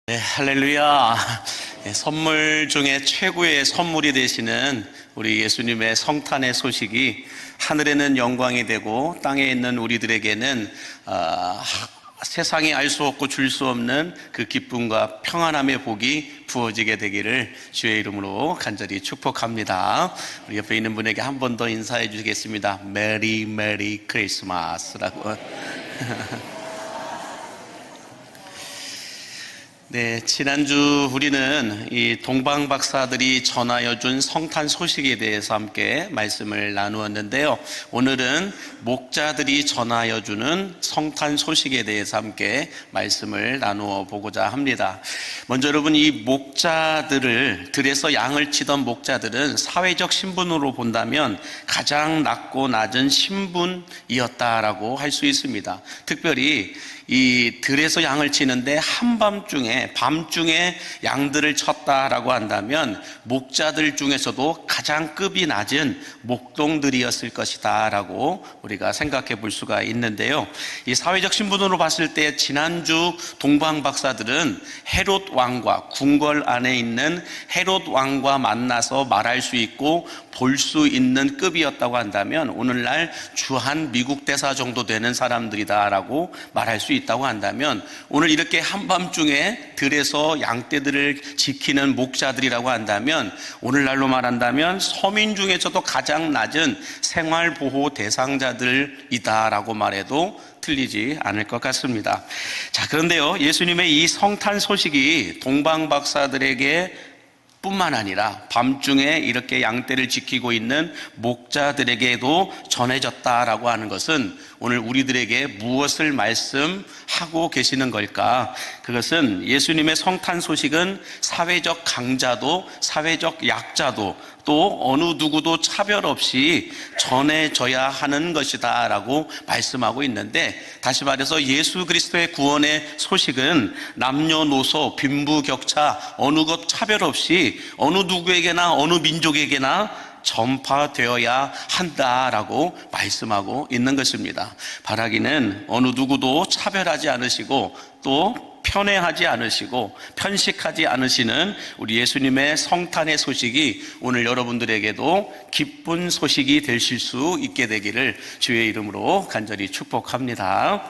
네, 할렐루야. 네, 선물 중에 최고의 선물이 되시는 우리 예수님의 성탄의 소식이 하늘에는 영광이 되고 땅에 있는 우리들에게는 세상이 알 수 없고 줄 수 없는 그 기쁨과 평안함의 복이 부어지게 되기를 주의 이름으로 간절히 축복합니다. 우리 옆에 있는 분에게 한 번 더 인사해 주시겠습니다. 메리 메리 크리스마스라고. 네, 지난주 우리는 이 동방 박사들이 전하여 준 성탄 소식에 대해서 함께 말씀을 나누었는데요. 오늘은 목자들이 전하여 주는 성탄 소식에 대해서 함께 말씀을 나누어 보고자 합니다. 먼저 여러분, 이 목자들을, 들에서 양을 치던 목자들은 사회적 신분으로 본다면 가장 낮고 낮은 신분이었다라고 할 수 있습니다. 특별히 이 들에서 양을 치는데 밤중에 양들을 쳤다라고 한다면 목자들 중에서도 가장 급이 낮은 목동들이었을 것이다 라고 우리가 생각해 볼 수가 있는데요. 이 사회적 신분으로 봤을 때 지난주 동방 박사들은 헤롯 왕과, 궁궐 안에 있는 헤롯 왕과 만나서 말할 수 있고 볼 수 있는 급이었다고 한다면 오늘날 주한 미국 대사 정도 되는 사람들이다 라고 말할 수 있다고 한다면, 오늘 이렇게 한밤중에 들에서 양떼들을 지키는 목자들이라고 한다면 오늘날로 말한다면 서민 중에서도 가장 낮은 생활보호 대상자들이다 라고 말해도 틀리지 않을 것 같습니다. 자, 그런데요, 예수님의 이 성탄 소식이 동방 박사들에게 뿐만 아니라 밤중에 이렇게 양떼를 지키고 있는 목자들에게도 전해졌다라고 하는 것은 오늘 우리들에게 무엇을 말씀하고 계시는 걸까? 그것은 예수님의 성탄 소식은 사회적 강자도 사회적 약자도 또 어느 누구도 차별 없이 전해져야 하는 것이다 라고 말씀하고 있는데, 다시 말해서 예수 그리스도의 구원의 소식은 남녀노소 빈부격차 어느 것 차별 없이 어느 누구에게나 어느 민족에게나 전파되어야 한다라고 말씀하고 있는 것입니다. 바라기는 어느 누구도 차별하지 않으시고 또 편애하지 않으시고 편식하지 않으시는 우리 예수님의 성탄의 소식이 오늘 여러분들에게도 기쁜 소식이 되실 수 있게 되기를 주의 이름으로 간절히 축복합니다.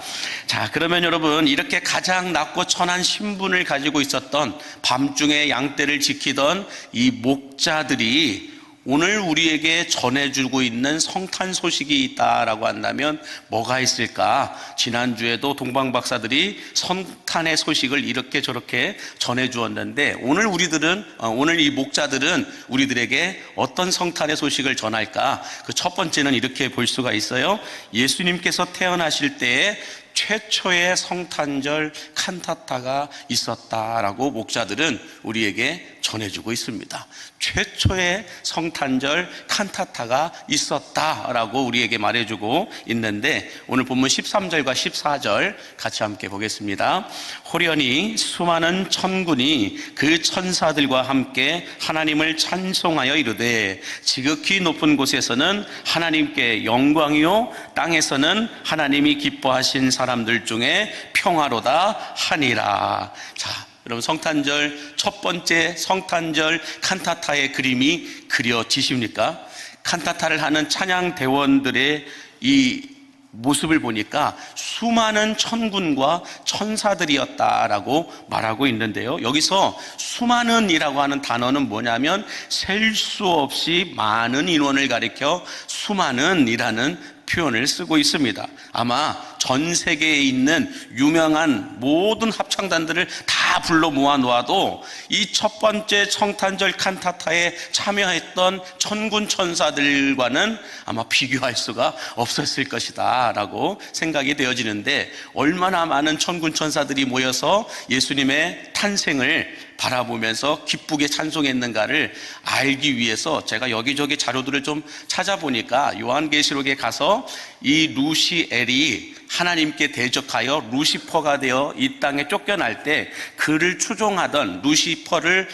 자, 그러면 여러분, 이렇게 가장 낮고 천한 신분을 가지고 있었던 밤중에 양떼를 지키던 이 목자들이 오늘 우리에게 전해주고 있는 성탄 소식이 있다라고 한다면 뭐가 있을까? 지난주에도 동방 박사들이 성탄의 소식을 이렇게 저렇게 전해주었는데 오늘 이 목자들은 우리들에게 어떤 성탄의 소식을 전할까? 그 첫 번째는 이렇게 볼 수가 있어요. 예수님께서 태어나실 때에 최초의 성탄절 칸타타가 있었다라고 목자들은 우리에게 전해주고 있습니다. 최초의 성탄절 칸타타가 있었다라고 우리에게 말해주고 있는데, 오늘 본문 13절과 14절 같이 함께 보겠습니다. 호련히 수많은 천군이 그 천사들과 함께 하나님을 찬송하여 이르되 지극히 높은 곳에서는 하나님께 영광이요 땅에서는 하나님이 기뻐하신 사람들 중에 평화로다 하니라. 자, 여러분, 성탄절, 첫 번째 성탄절 칸타타의 그림이 그려지십니까? 칸타타를 하는 찬양 대원들의 이 모습을 보니까 수많은 천군과 천사들이었다라고 말하고 있는데요, 여기서 수많은이라고 하는 단어는 뭐냐면 셀 수 없이 많은 인원을 가리켜 수많은이라는 표현을 쓰고 있습니다. 아마 전 세계에 있는 유명한 모든 합창단들을 다 불러 모아 놓아도 이 첫 번째 성탄절 칸타타에 참여했던 천군 천사들과는 아마 비교할 수가 없었을 것이다 라고 생각이 되어지는데, 얼마나 많은 천군 천사들이 모여서 예수님의 탄생을 바라보면서 기쁘게 찬송했는가를 알기 위해서 제가 여기저기 자료들을 좀 찾아보니까 요한계시록에 가서 이 루시엘이 하나님께 대적하여 루시퍼가 되어 이 땅에 쫓겨날 때 그를 추종하던, 루시퍼를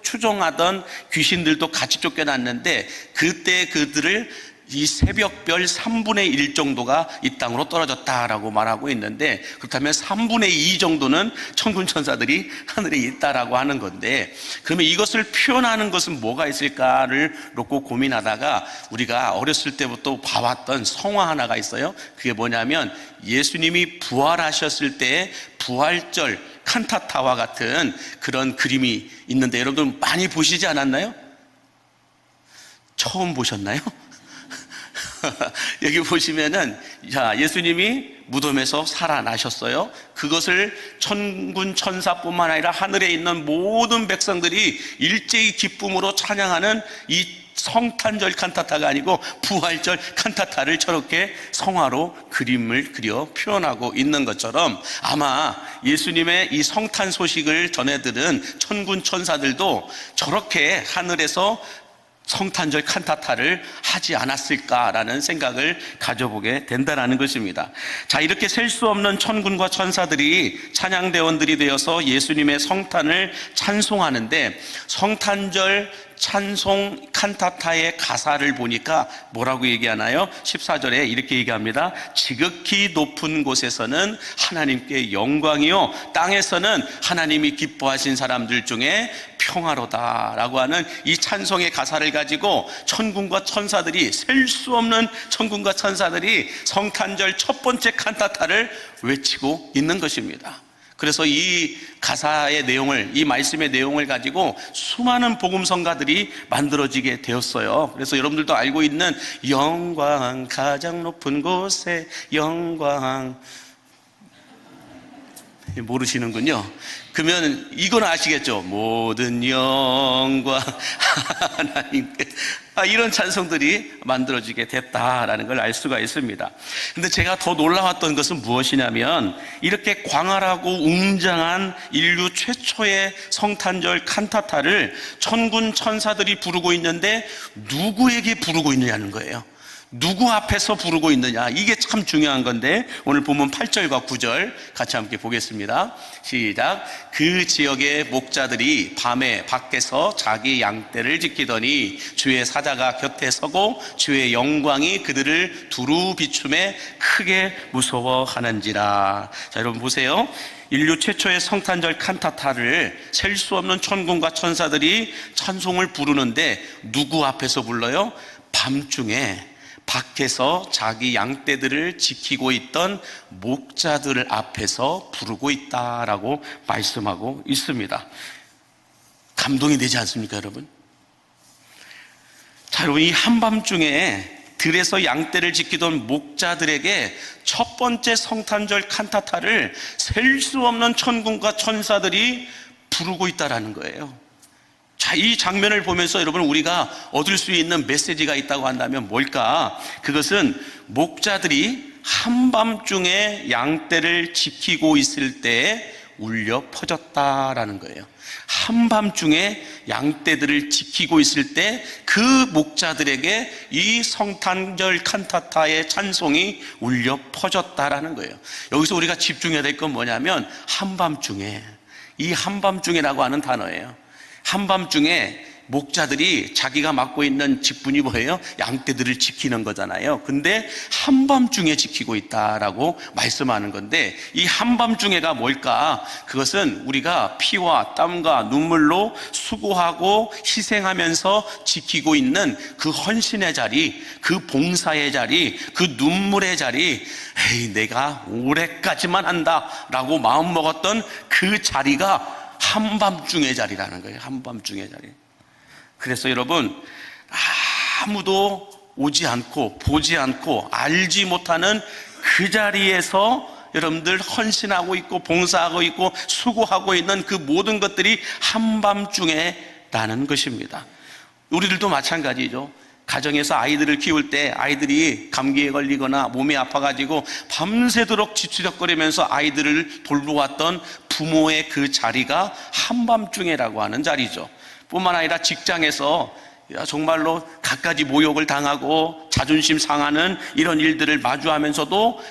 추종하던 귀신들도 같이 쫓겨났는데, 그때 그들을 이 새벽별 3분의 1 정도가 이 땅으로 떨어졌다라고 말하고 있는데, 그렇다면 3분의 2 정도는 천군 천사들이 하늘에 있다라고 하는 건데, 그러면 이것을 표현하는 것은 뭐가 있을까를 놓고 고민하다가 우리가 어렸을 때부터 봐왔던 성화 하나가 있어요. 그게 뭐냐면 예수님이 부활하셨을 때의 부활절 칸타타와 같은 그런 그림이 있는데, 여러분 많이 보시지 않았나요? 처음 보셨나요? 여기 보시면은, 자, 예수님이 무덤에서 살아나셨어요. 그것을 천군 천사뿐만 아니라 하늘에 있는 모든 백성들이 일제히 기쁨으로 찬양하는 이 성탄절 칸타타가 아니고 부활절 칸타타를 저렇게 성화로 그림을 그려 표현하고 있는 것처럼, 아마 예수님의 이 성탄 소식을 전해들은 천군 천사들도 저렇게 하늘에서 성탄절 칸타타를 하지 않았을까라는 생각을 가져보게 된다는 것입니다. 자, 이렇게 셀 수 없는 천군과 천사들이 찬양대원들이 되어서 예수님의 성탄을 찬송하는데, 성탄절 찬송 칸타타의 가사를 보니까 뭐라고 얘기하나요? 14절에 이렇게 얘기합니다. 지극히 높은 곳에서는 하나님께 영광이요, 땅에서는 하나님이 기뻐하신 사람들 중에 평화로다라고 하는 이 찬송의 가사를 가지고 천군과 천사들이, 셀 수 없는 천군과 천사들이 성탄절 첫 번째 칸타타를 외치고 있는 것입니다. 그래서 이 가사의 내용을, 이 말씀의 내용을 가지고 수많은 복음성가들이 만들어지게 되었어요. 그래서 여러분들도 알고 있는 영광, 가장 높은 곳에 영광, 모르시는군요. 그러면 이건 아시겠죠? 모든 영광 하나님께, 이런 찬송들이 만들어지게 됐다라는 걸 알 수가 있습니다. 근데 제가 더 놀라웠던 것은 무엇이냐면, 이렇게 광활하고 웅장한 인류 최초의 성탄절 칸타타를 천군 천사들이 부르고 있는데 누구에게 부르고 있느냐는 거예요. 누구 앞에서 부르고 있느냐, 이게 참 중요한 건데, 오늘 본문 8절과 9절 같이 함께 보겠습니다. 시작. 그 지역의 목자들이 밤에 밖에서 자기 양떼를 지키더니 주의 사자가 곁에 서고 주의 영광이 그들을 두루 비춤에 크게 무서워하는지라. 자, 여러분 보세요. 인류 최초의 성탄절 칸타타를 셀 수 없는 천군과 천사들이 찬송을 부르는데 누구 앞에서 불러요? 밤중에 밖에서 자기 양떼들을 지키고 있던 목자들 앞에서 부르고 있다라고 말씀하고 있습니다. 감동이 되지 않습니까, 여러분? 자, 여러분, 이 한밤중에 들에서 양떼를 지키던 목자들에게 첫 번째 성탄절 칸타타를 셀 수 없는 천군과 천사들이 부르고 있다라는 거예요. 자, 이 장면을 보면서 여러분, 우리가 얻을 수 있는 메시지가 있다고 한다면 뭘까? 그것은 목자들이 한밤중에 양떼를 지키고 있을 때에 울려 퍼졌다라는 거예요. 한밤중에 양떼들을 지키고 있을 때 그 목자들에게 이 성탄절 칸타타의 찬송이 울려 퍼졌다라는 거예요. 여기서 우리가 집중해야 될 건 뭐냐면, 한밤중에, 이 한밤중에라고 하는 단어예요. 한밤중에 목자들이 자기가 맡고 있는 직분이 뭐예요? 양떼들을 지키는 거잖아요. 근데 한밤중에 지키고 있다라고 말씀하는 건데, 이 한밤중에가 뭘까? 그것은 우리가 피와 땀과 눈물로 수고하고 희생하면서 지키고 있는 그 헌신의 자리, 그 봉사의 자리, 그 눈물의 자리, 에이, 내가 올해까지만 한다라고 마음먹었던 그 자리가 한밤중의 자리라는 거예요. 한밤중의 자리. 그래서 여러분, 아무도 오지 않고 보지 않고 알지 못하는 그 자리에서 여러분들 헌신하고 있고 봉사하고 있고 수고하고 있는 그 모든 것들이 한밤중에라는 것입니다. 우리들도 마찬가지죠. 가정에서 아이들을 키울 때 아이들이 감기에 걸리거나 몸이 아파가지고 밤새도록 지치적거리면서 아이들을 돌보았던 부모의 그 자리가 한밤중에라고 하는 자리죠. 뿐만 아니라 직장에서 정말로 갖가지 모욕을 당하고 자존심 상하는 이런 일들을 마주하면서도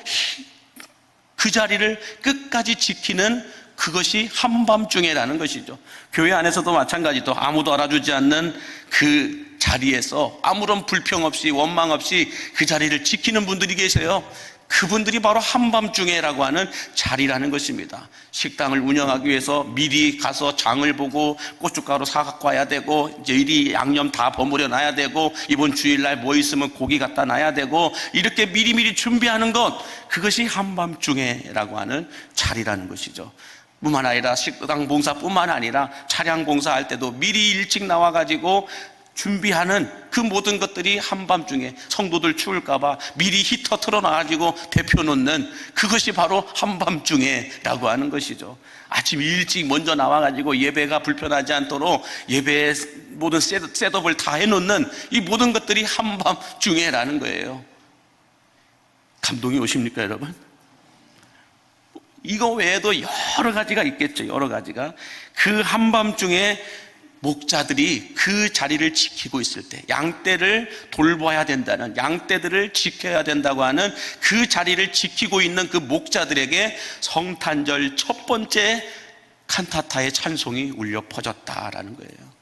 그 자리를 끝까지 지키는 그것이 한밤중에라는 것이죠. 교회 안에서도 마찬가지죠. 아무도 알아주지 않는 그 자리에서 아무런 불평 없이 원망 없이 그 자리를 지키는 분들이 계세요. 그분들이 바로 한밤중에라고 하는 자리라는 것입니다. 식당을 운영하기 위해서 미리 가서 장을 보고 고춧가루 사갖고 와야 되고, 이제 미리 양념 다 버무려 놔야 되고, 이번 주일날 뭐 있으면 고기 갖다 놔야 되고, 이렇게 미리미리 준비하는 것, 그것이 한밤중에라고 하는 자리라는 것이죠. 뿐만 아니라 식당 봉사뿐만 아니라 차량 봉사할 때도 미리 일찍 나와가지고 준비하는 그 모든 것들이 한밤중에 성도들 추울까봐 미리 히터 틀어놔가지고 데펴 놓는, 그것이 바로 한밤중에라고 하는 것이죠. 아침 일찍 먼저 나와가지고 예배가 불편하지 않도록 예배의 모든 셋업을 다 해놓는 이 모든 것들이 한밤중에라는 거예요. 감동이 오십니까, 여러분? 이거 외에도 여러 가지가 있겠죠. 여러 가지가. 그 한밤중에 목자들이 그 자리를 지키고 있을 때, 양떼를 돌봐야 된다는, 양떼들을 지켜야 된다고 하는 그 자리를 지키고 있는 그 목자들에게 성탄절 첫 번째 칸타타의 찬송이 울려 퍼졌다라는 거예요.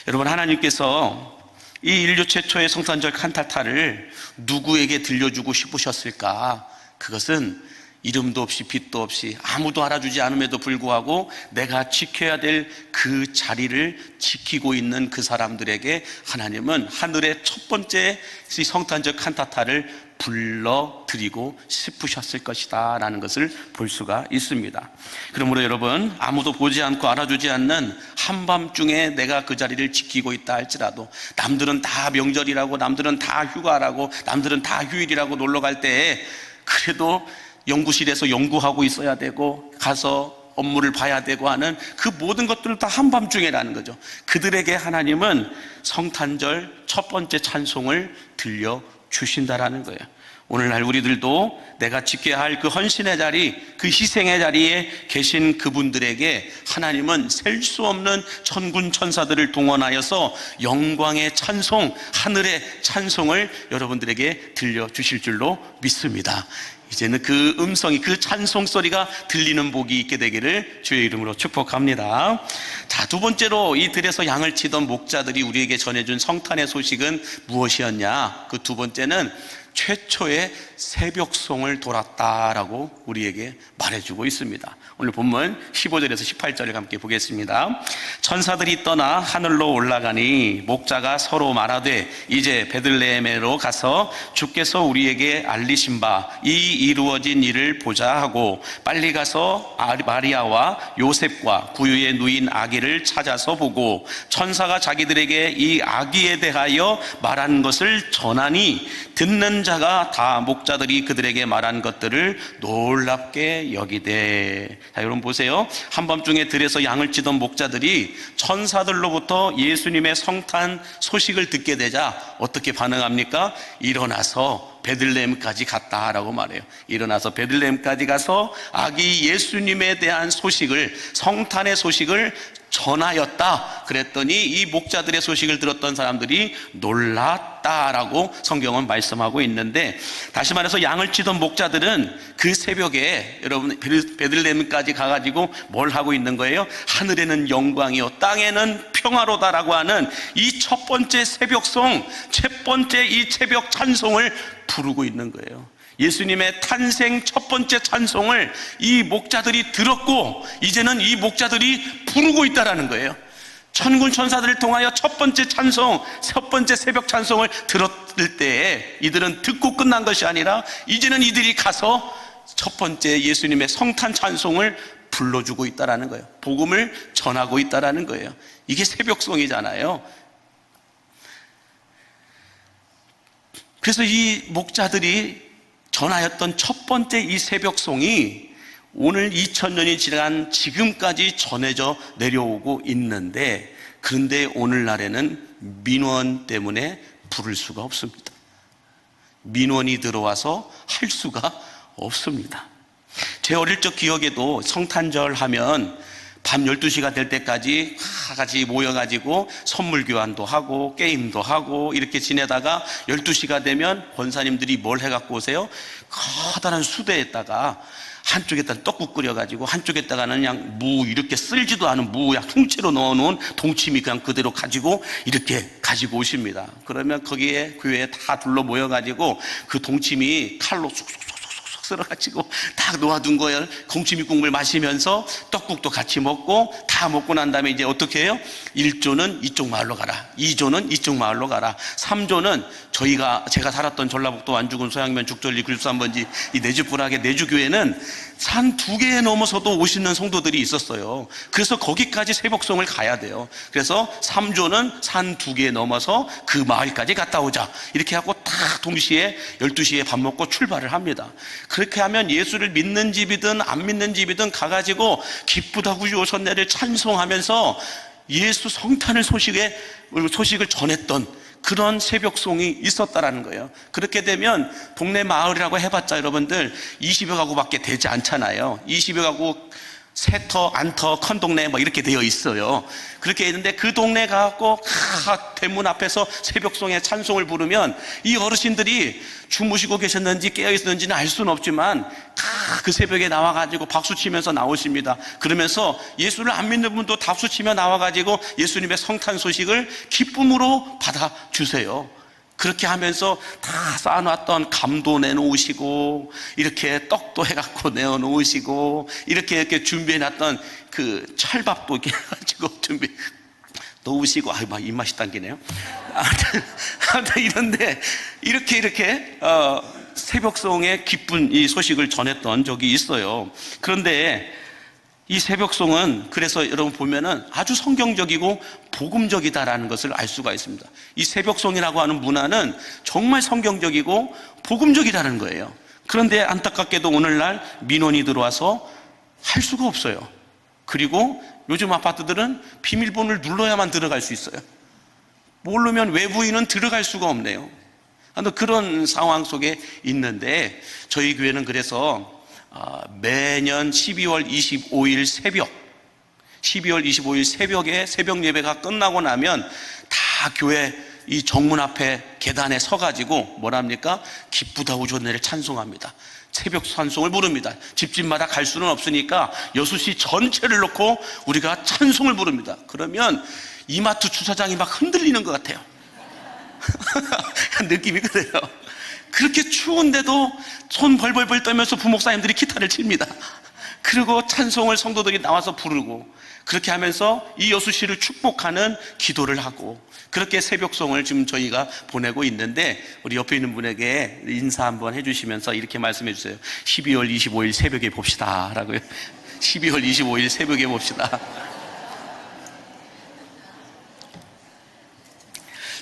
여러분, 하나님께서 이 인류 최초의 성탄절 칸타타를 누구에게 들려주고 싶으셨을까? 그것은 이름도 없이 빛도 없이 아무도 알아주지 않음에도 불구하고 내가 지켜야 될 그 자리를 지키고 있는 그 사람들에게 하나님은 하늘의 첫 번째 성탄절 칸타타를 불러드리고 싶으셨을 것이다 라는 것을 볼 수가 있습니다. 그러므로 여러분, 아무도 보지 않고 알아주지 않는 한밤중에 내가 그 자리를 지키고 있다 할지라도, 남들은 다 명절이라고, 남들은 다 휴가라고, 남들은 다 휴일이라고 놀러 갈 때에 그래도 연구실에서 연구하고 있어야 되고 가서 업무를 봐야 되고 하는 그 모든 것들을 다 한밤중에라는 거죠. 그들에게 하나님은 성탄절 첫 번째 찬송을 들려주신다라는 거예요. 오늘날 우리들도 내가 지켜야 할 그 헌신의 자리, 그 희생의 자리에 계신 그분들에게 하나님은 셀 수 없는 천군 천사들을 동원하여서 영광의 찬송, 하늘의 찬송을 여러분들에게 들려주실 줄로 믿습니다. 이제는 그 음성이, 그 찬송 소리가 들리는 복이 있게 되기를 주의 이름으로 축복합니다. 자, 두 번째로 이 들에서 양을 치던 목자들이 우리에게 전해준 성탄의 소식은 무엇이었냐? 그 두 번째는 최초의 새벽송을 돌았다라고 우리에게 말해주고 있습니다. 오늘 본문 15절에서 18절을 함께 보겠습니다. 천사들이 떠나 하늘로 올라가니 목자가 서로 말하되 이제 베들레헴으로 가서 주께서 우리에게 알리신 바 이 이루어진 일을 보자 하고 빨리 가서 마리아와 요셉과 구유에 누인 아기를 찾아서 보고 천사가 자기들에게 이 아기에 대하여 말한 것을 전하니 듣는 자가 다 목자들이 그들에게 말한 것들을 놀랍게 여기되. 자, 여러분 보세요. 한밤중에 들에서 양을 치던 목자들이 천사들로부터 예수님의 성탄 소식을 듣게 되자 어떻게 반응합니까? 일어나서 베들레헴까지 갔다라고 말해요. 일어나서 베들레헴까지 가서 아기 예수님에 대한 소식을, 성탄의 소식을 전하였다. 그랬더니 이 목자들의 소식을 들었던 사람들이 놀랐다라고 성경은 말씀하고 있는데, 다시 말해서 양을 치던 목자들은 그 새벽에 여러분 베들레헴까지 가가지고 뭘 하고 있는 거예요? 하늘에는 영광이요 땅에는 평화로다라고 하는 이 첫 번째 새벽송, 첫 번째 이 새벽 찬송을 부르고 있는 거예요. 예수님의 탄생 첫 번째 찬송을 이 목자들이 들었고 이제는 이 목자들이 부르고 있다라는 거예요. 천군 천사들을 통하여 첫 번째 찬송, 첫 번째 새벽 찬송을 들었을 때에 이들은 듣고 끝난 것이 아니라 이제는 이들이 가서 첫 번째 예수님의 성탄 찬송을 불러주고 있다라는 거예요. 복음을 전하고 있다라는 거예요. 이게 새벽송이잖아요. 그래서 이 목자들이 전하였던 첫 번째 이 새벽송이 오늘 2000년이 지난 지금까지 전해져 내려오고 있는데, 그런데 오늘날에는 민원 때문에 부를 수가 없습니다. 민원이 들어와서 할 수가 없습니다. 제 어릴 적 기억에도 성탄절 하면 밤 12시가 될 때까지 다 같이 모여가지고 선물 교환도 하고 게임도 하고 이렇게 지내다가 12시가 되면 권사님들이 뭘 해갖고 오세요? 커다란 수대에다가 한쪽에다 떡국 끓여가지고 한쪽에다가는 그냥 무 이렇게 쓸지도 않은 무 그냥 통째로 넣어놓은 동치미 그냥 그대로 가지고 이렇게 가지고 오십니다. 그러면 거기에 교회에 다 둘러 모여가지고 그 동치미 칼로 쏙쏙쏙쏙 썰어가지고 딱 놓아둔 거예요. 동치미 국물 마시면서 떡국도 같이 먹고 다 먹고 난 다음에 이제 어떻게 해요? 1조는 이쪽 마을로 가라, 2조는 이쪽 마을로 가라, 3조는 제가 살았던 전라북도 완주군 소양면 죽전리 굴산번지 이 내주불악의 내주교회는 산 2개 넘어서도 오시는 성도들이 있었어요. 그래서 거기까지 새벽송을 가야 돼요. 그래서 3조는 산 2개 넘어서 그 마을까지 갔다 오자 이렇게 하고 딱 동시에 12시에 밥 먹고 출발을 합니다. 그렇게 하면 예수를 믿는 집이든 안 믿는 집이든 가가지고 기쁘다 구주 오셨네를 찬송하면서 예수 성탄을 소식을 전했던 그런 새벽송이 있었다라는 거예요. 그렇게 되면 동네 마을이라고 해봤자 여러분들 20여 가구밖에 되지 않잖아요. 20여 가구 세터, 안터, 컨동네 뭐 이렇게 되어 있어요. 그렇게 있는데 그 동네 가고 대문 앞에서 새벽송의 찬송을 부르면 이 어르신들이 주무시고 계셨는지 깨어 있었는지는 알 수는 없지만 그 새벽에 나와가지고 박수치면서 나오십니다. 그러면서 예수를 안 믿는 분도 박수치며 나와가지고 예수님의 성탄 소식을 기쁨으로 받아주세요. 그렇게 하면서 다 쌓아놨던 감도 내놓으시고 이렇게 떡도 해갖고 내어놓으시고 이렇게 준비해놨던 그 찰밥도 이렇게 해가지고 준비 놓으시고 막 입맛이 당기네요. 아무튼 이런데 이렇게 새벽송의 기쁜 이 소식을 전했던 적이 있어요. 그런데 이 새벽송은 그래서 여러분 보면은 아주 성경적이고 복음적이다라는 것을 알 수가 있습니다. 이 새벽송이라고 하는 문화는 정말 성경적이고 복음적이라는 거예요. 그런데 안타깝게도 오늘날 민원이 들어와서 할 수가 없어요. 그리고 요즘 아파트들은 비밀번호를 눌러야만 들어갈 수 있어요. 모르면 외부인은 들어갈 수가 없네요. 그런 상황 속에 있는데 저희 교회는 그래서 매년 12월 25일 새벽에 새벽 예배가 끝나고 나면 다 교회 이 정문 앞에 계단에 서가지고 뭐랍니까? 기쁘다 오셨네를 찬송합니다. 새벽 찬송을 부릅니다. 집집마다 갈 수는 없으니까 여수시 전체를 놓고 우리가 찬송을 부릅니다. 그러면 이마트 주차장이 막 흔들리는 것 같아요. 느낌이 그래요. 그렇게 추운데도 손 벌벌벌 떨면서 부목사님들이 기타를 칩니다. 그리고 찬송을 성도들이 나와서 부르고 그렇게 하면서 이 여수시를 축복하는 기도를 하고 그렇게 새벽송을 지금 저희가 보내고 있는데 우리 옆에 있는 분에게 인사 한번 해주시면서 이렇게 말씀해 주세요. 12월 25일 새벽에 봅시다 라고요. 12월 25일 새벽에 봅시다.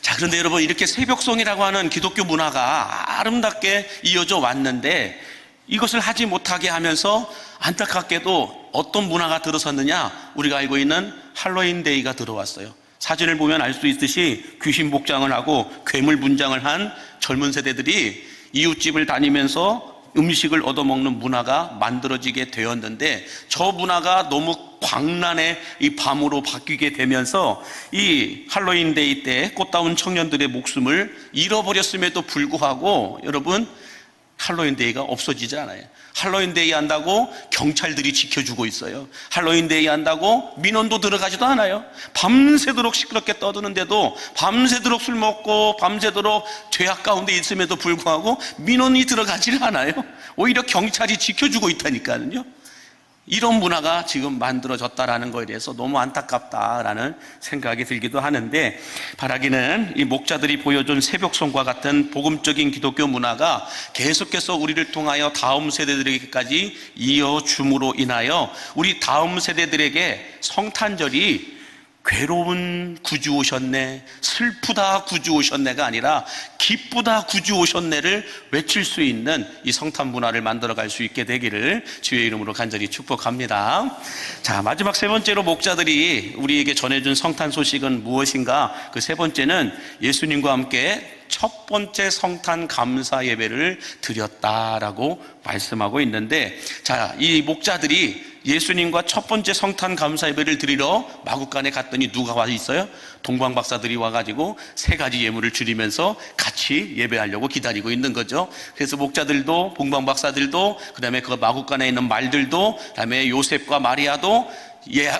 자, 그런데 여러분 이렇게 새벽송이라고 하는 기독교 문화가 아름답게 이어져 왔는데 이것을 하지 못하게 하면서 안타깝게도 어떤 문화가 들어섰느냐, 우리가 알고 있는 할로윈데이가 들어왔어요. 사진을 보면 알 수 있듯이 귀신 복장을 하고 괴물 분장을 한 젊은 세대들이 이웃집을 다니면서 음식을 얻어먹는 문화가 만들어지게 되었는데 저 문화가 너무 광란의 이 밤으로 바뀌게 되면서 이 할로윈데이 때 꽃다운 청년들의 목숨을 잃어버렸음에도 불구하고 여러분 할로윈데이가 없어지지 않아요. 할로윈데이 한다고 경찰들이 지켜주고 있어요. 할로윈데이 한다고 민원도 들어가지도 않아요. 밤새도록 시끄럽게 떠드는데도 밤새도록 술 먹고 밤새도록 죄악 가운데 있음에도 불구하고 민원이 들어가질 않아요. 오히려 경찰이 지켜주고 있다니까요. 이런 문화가 지금 만들어졌다라는 거에 대해서 너무 안타깝다라는 생각이 들기도 하는데, 바라기는 이 목자들이 보여준 새벽송과 같은 복음적인 기독교 문화가 계속해서 우리를 통하여 다음 세대들에게까지 이어줌으로 인하여 우리 다음 세대들에게 성탄절이 괴로운 구주 오셨네, 슬프다 구주 오셨네가 아니라 기쁘다 구주 오셨네를 외칠 수 있는 이 성탄 문화를 만들어갈 수 있게 되기를 주의 이름으로 간절히 축복합니다. 자, 마지막 세 번째로 목자들이 우리에게 전해준 성탄 소식은 무엇인가? 그 세 번째는 예수님과 함께 첫 번째 성탄 감사 예배를 드렸다라고 말씀하고 있는데, 자, 이 목자들이 예수님과 첫 번째 성탄 감사 예배를 드리러 마구간에 갔더니 누가 와 있어요? 동방 박사들이 와가지고 세 가지 예물을 드리면서 같이 예배하려고 기다리고 있는 거죠. 그래서 목자들도, 동방 박사들도, 그 다음에 그 마구간에 있는 말들도, 그 다음에 요셉과 마리아도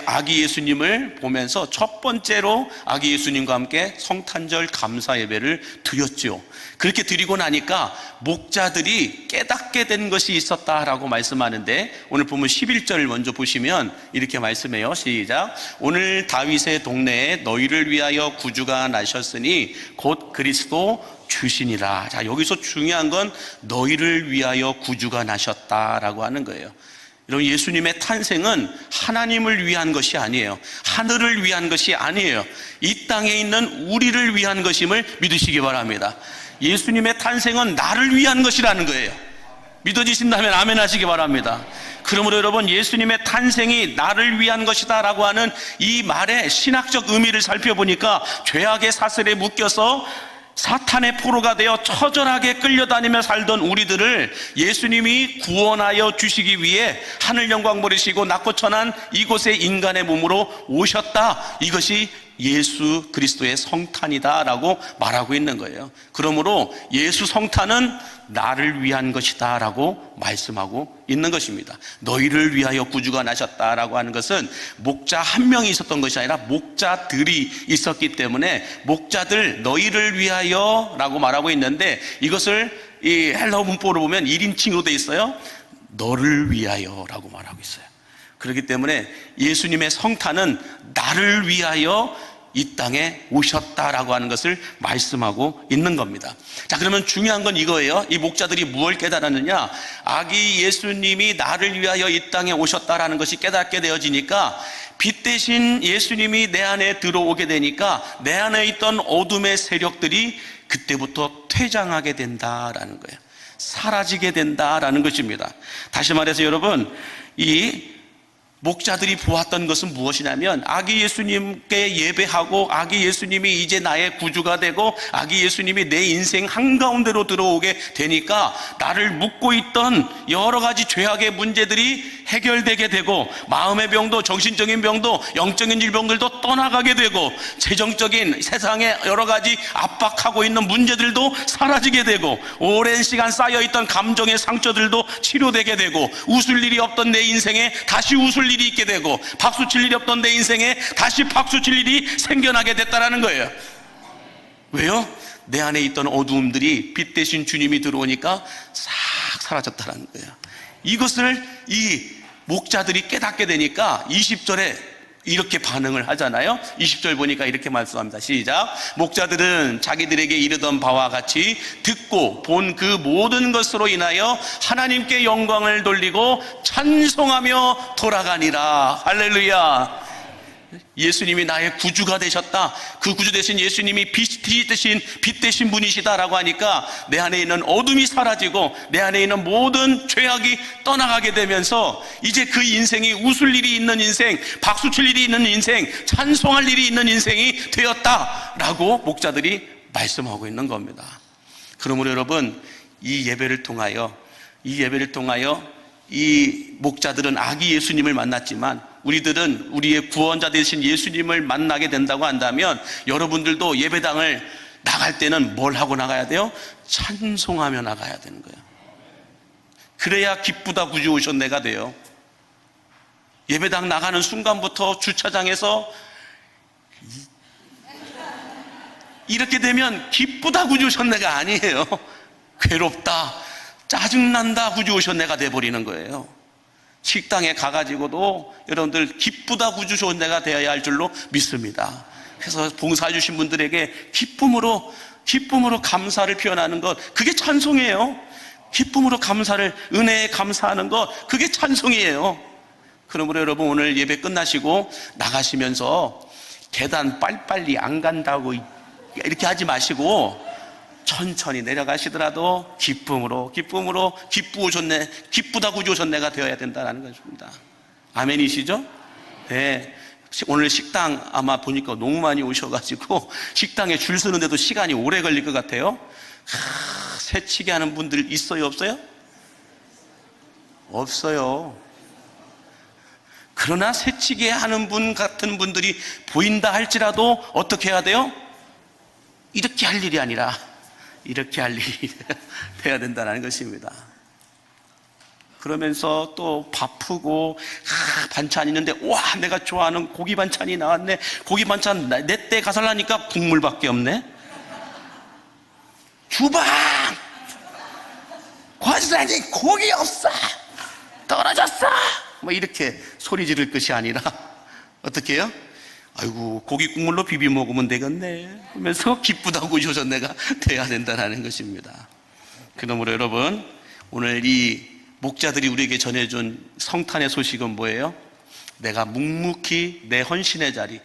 아기 예수님을 보면서 첫 번째로 아기 예수님과 함께 성탄절 감사 예배를 드렸죠. 그렇게 드리고 나니까 목자들이 깨닫게 된 것이 있었다라고 말씀하는데, 오늘 보면 11절을 먼저 보시면 이렇게 말씀해요. 시작. 오늘 다윗의 동네에 너희를 위하여 구주가 나셨으니 곧 그리스도 주시니라. 자, 여기서 중요한 건 너희를 위하여 구주가 나셨다라고 하는 거예요. 여러분, 예수님의 탄생은 하나님을 위한 것이 아니에요. 하늘을 위한 것이 아니에요. 이 땅에 있는 우리를 위한 것임을 믿으시기 바랍니다. 예수님의 탄생은 나를 위한 것이라는 거예요. 믿어지신다면 아멘 하시기 바랍니다. 그러므로 여러분, 예수님의 탄생이 나를 위한 것이다 라고 하는 이 말의 신학적 의미를 살펴보니까, 죄악의 사슬에 묶여서 사탄의 포로가 되어 처절하게 끌려다니며 살던 우리들을 예수님이 구원하여 주시기 위해 하늘 영광 버리시고 낮고 천한 이곳에 인간의 몸으로 오셨다, 이것이 예수 그리스도의 성탄이다 라고 말하고 있는 거예요. 그러므로 예수 성탄은 나를 위한 것이다 라고 말씀하고 있는 것입니다. 너희를 위하여 구주가 나셨다라고 하는 것은 목자 한 명이 있었던 것이 아니라 목자들이 있었기 때문에, 목자들 너희를 위하여 라고 말하고 있는데, 이것을 이 헬라어 문법으로 보면 1인칭으로 되어 있어요. 너를 위하여 라고 말하고 있어요. 그렇기 때문에 예수님의 성탄은 나를 위하여 이 땅에 오셨다라고 하는 것을 말씀하고 있는 겁니다. 자, 그러면 중요한 건 이거예요. 이 목자들이 무엇을 깨달았느냐? 아기 예수님이 나를 위하여 이 땅에 오셨다라는 것이 깨닫게 되어지니까, 빛 대신 예수님이 내 안에 들어오게 되니까 내 안에 있던 어둠의 세력들이 그때부터 퇴장하게 된다라는 거예요. 사라지게 된다라는 것입니다. 다시 말해서 여러분, 이 목자들이 보았던 것은 무엇이냐면, 아기 예수님께 예배하고 아기 예수님이 이제 나의 구주가 되고 아기 예수님이 내 인생 한가운데로 들어오게 되니까 나를 묶고 있던 여러 가지 죄악의 문제들이 해결되게 되고, 마음의 병도, 정신적인 병도, 영적인 질병들도 떠나가게 되고, 재정적인 세상에 여러 가지 압박하고 있는 문제들도 사라지게 되고, 오랜 시간 쌓여있던 감정의 상처들도 치료되게 되고, 웃을 일이 없던 내 인생에 다시 웃을 일이 있게 되고, 박수 칠 일이 없던 내 인생에 다시 박수 칠 일이 생겨나게 됐다라는 거예요. 왜요? 내 안에 있던 어두움들이 빛 대신 주님이 들어오니까 싹 사라졌다라는 거예요. 이것을 이 목자들이 깨닫게 되니까 20절에 이렇게 반응을 하잖아요. 20절 보니까 이렇게 말씀합니다. 시작. 목자들은 자기들에게 이르던 바와 같이 듣고 본 그 모든 것으로 인하여 하나님께 영광을 돌리고 찬송하며 돌아가니라. 할렐루야. 예수님이 나의 구주가 되셨다, 그 구주 대신 예수님이 빛 대신 분이시다라고 하니까 내 안에 있는 어둠이 사라지고 내 안에 있는 모든 죄악이 떠나가게 되면서 이제 그 인생이 웃을 일이 있는 인생, 박수칠 일이 있는 인생, 찬송할 일이 있는 인생이 되었다라고 목자들이 말씀하고 있는 겁니다. 그러므로 여러분, 이 예배를 통하여 이 목자들은 아기 예수님을 만났지만, 우리들은 우리의 구원자 되신 예수님을 만나게 된다고 한다면, 여러분들도 예배당을 나갈 때는 뭘 하고 나가야 돼요? 찬송하며 나가야 되는 거예요. 그래야 기쁘다 구주 오셨네가 돼요. 예배당 나가는 순간부터 주차장에서 이렇게 되면 기쁘다 구주 오셨네가 아니에요. 괴롭다, 짜증난다 구주 오셨네가 돼버리는 거예요. 식당에 가가지고도 여러분들 기쁘다 구주 오셨네가 되어야 할 줄로 믿습니다. 그래서 봉사해 주신 분들에게 기쁨으로 감사를 표현하는 것, 그게 찬송이에요. 기쁨으로 감사를, 은혜에 감사하는 것, 그게 찬송이에요. 그러므로 여러분, 오늘 예배 끝나시고 나가시면서 계단 빨리빨리 안 간다고 이렇게 하지 마시고 천천히 내려가시더라도 기쁨으로 기쁘다 구주 오셨네가 되어야 된다는 것입니다. 아멘이시죠? 네. 오늘 식당 아마 보니까 너무 많이 오셔가지고 식당에 줄 서는데도 시간이 오래 걸릴 것 같아요. 새치기 하는 분들 있어요, 없어요? 없어요. 그러나 새치기 하는 분 같은 분들이 보인다 할지라도 어떻게 해야 돼요? 이렇게 할 일이 아니라 이렇게 할 일이 돼야 된다는 것입니다. 그러면서 또 바쁘고 반찬 있는데 와, 내가 좋아하는 고기 반찬이 나왔네. 고기 반찬 내 때 가살라니까 국물밖에 없네. 주방 과수라니 고기 없어, 떨어졌어, 뭐 이렇게 소리 지를 것이 아니라 어떻게 해요? 아이고, 고기 국물로 비벼 먹으면 되겠네 하면서 기쁘다고 조선내가 돼야 된다는 것입니다. 그러므로 여러분, 오늘 이 목자들이 우리에게 전해준 성탄의 소식은 뭐예요? 내가 묵묵히 내 헌신의 자리,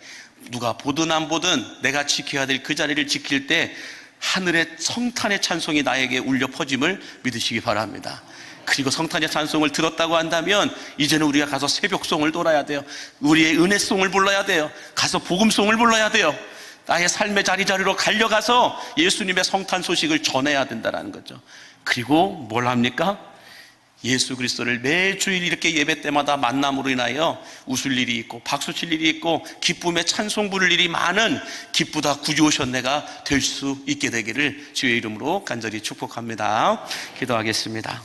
누가 보든 안 보든 내가 지켜야 될 그 자리를 지킬 때 하늘의 성탄의 찬송이 나에게 울려 퍼짐을 믿으시기 바랍니다. 그리고 성탄의 찬송을 들었다고 한다면 이제는 우리가 가서 새벽송을 돌아야 돼요. 우리의 은혜송을 불러야 돼요. 가서 복음송을 불러야 돼요. 나의 삶의 자리자리로 달려가서 예수님의 성탄 소식을 전해야 된다는 거죠. 그리고 뭘 합니까? 예수 그리스도를 매주일 이렇게 예배 때마다 만남으로 인하여 웃을 일이 있고 박수 칠 일이 있고 기쁨의 찬송 부를 일이 많은 기쁘다 구주 오셨네가 될 수 있게 되기를 주의 이름으로 간절히 축복합니다. 기도하겠습니다.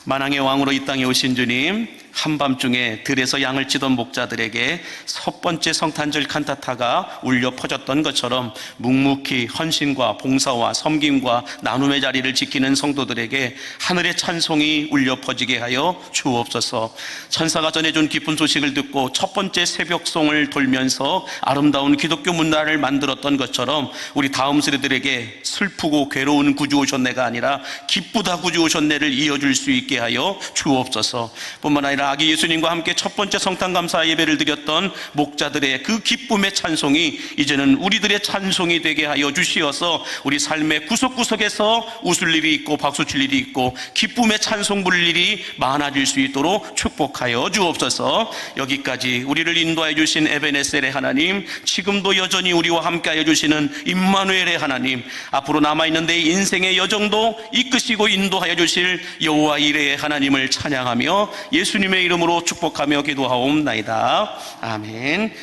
만왕의 왕으로 이 땅에 오신 주님, 한밤중에 들에서 양을 치던 목자들에게 첫 번째 성탄절 칸타타가 울려 퍼졌던 것처럼 묵묵히 헌신과 봉사와 섬김과 나눔의 자리를 지키는 성도들에게 하늘의 찬송이 울려 퍼지게 하여 주옵소서. 천사가 전해준 기쁜 소식을 듣고 첫 번째 새벽송을 돌면서 아름다운 기독교 문화를 만들었던 것처럼 우리 다음 세대들에게 슬프고 괴로운 구주 오셨네가 아니라 기쁘다 구주 오셨네를 이어줄 수 있게 하여 주옵소서. 뿐만 아니라 아기 예수님과 함께 첫 번째 성탄 감사 예배를 드렸던 목자들의 그 기쁨의 찬송이 이제는 우리들의 찬송이 되게 하여 주시어서 우리 삶의 구석구석에서 웃을 일이 있고 박수 칠 일이 있고 기쁨의 찬송 부를 일이 많아질 수 있도록 축복하여 주옵소서. 여기까지 우리를 인도하여 주신 에베네셀의 하나님, 지금도 여전히 우리와 함께하여 주시는 임마누엘의 하나님, 앞으로 남아있는 내 인생의 여정도 이끄시고 인도하여 주실 여호와 이레의 하나님을 찬양하며 예수님의 이름으로 축복하며 기도하옵나이다. 아멘.